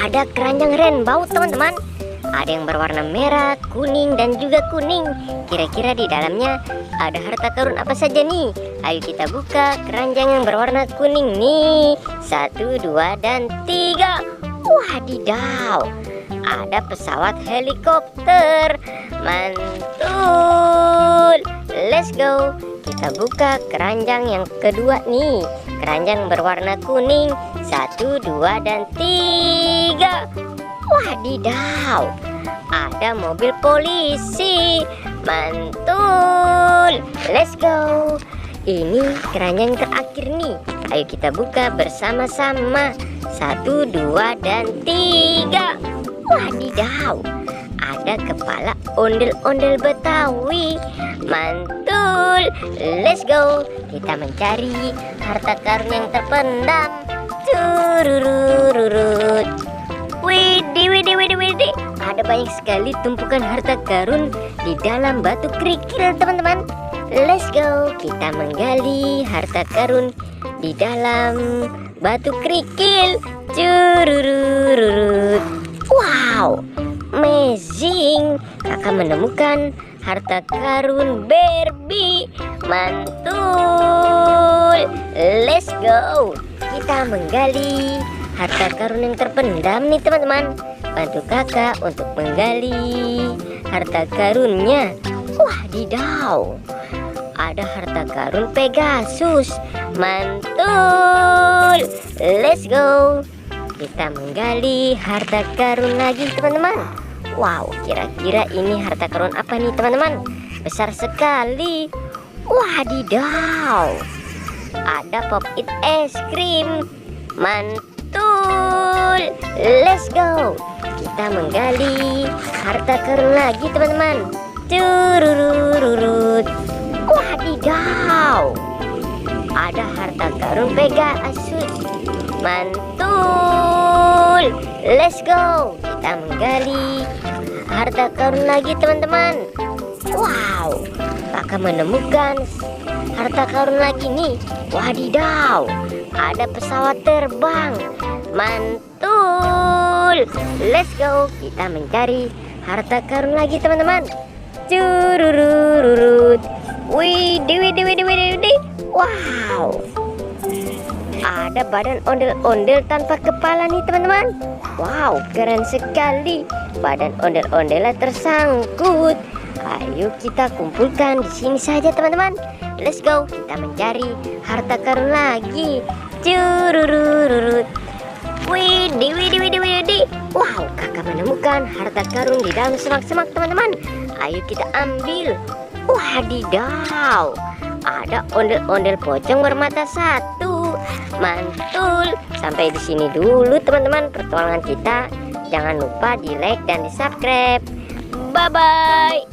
ada keranjang rainbow teman-teman. Ada yang berwarna merah, kuning, dan juga kuning. Kira-kira di dalamnya ada harta karun apa saja nih? Ayo kita buka keranjang yang berwarna kuning nih. 1, 2, dan 3. Wadidaw, ada pesawat helikopter. Mantul. Let's go. Kita buka keranjang yang kedua nih. Keranjang berwarna kuning. 1, 2, dan 3. Wadidaw, ada mobil polisi. Mantul. Let's go. Ini keranjang terakhir nih. Ayo kita buka bersama-sama. 1, 2, dan 3. Wadidaw, ada kepala ondel-ondel Betawi. Mantul. Let's go. Kita mencari harta karun yang terpendam. Tururururut. Widih. Ada banyak sekali tumpukan harta karun di dalam batu kerikil teman-teman. Let's go. Kita menggali harta karun di dalam batu kerikil. Cururururut. Wow, amazing. Kakak menemukan harta karun Barbie. Mantul. Let's go. Kita menggali harta karun yang terpendam nih teman-teman. Bantu kakak untuk menggali harta karunnya. Wadidaw, ada harta karun Pegasus. Mantul. Let's go. Kita menggali harta karun lagi teman-teman. Wow, kira-kira ini harta karun apa nih teman-teman? Besar sekali. Wadidaw, ada pop it es krim. Mantul. Let's go. Kita menggali harta karun lagi teman-teman. Tururururut. Wadidaw, ada harta karun Pegasus. Mantul. Let's go. Kita menggali harta karun lagi teman-teman. Wow, kakak menemukan harta karun lagi nih. Wadidaw, ada pesawat terbang. Mantul. Let's go. Kita mencari harta karun lagi teman-teman. Cururururut. Widih. Wow, ada badan ondel-ondel tanpa kepala nih teman-teman. Wow, keren sekali. Badan ondel-ondelnya tersangkut. Ayo kita kumpulkan di sini saja teman-teman. Let's go. Kita mencari harta karun lagi. Cururururut. Widih. Wow, kakak menemukan harta karun di dalam semak-semak teman-teman. Ayo kita ambil. Wadidaw, ada ondel-ondel pocong bermata satu. Mantul. Sampai di sini dulu teman-teman pertolongan kita. Jangan lupa di like dan di subscribe. Bye bye.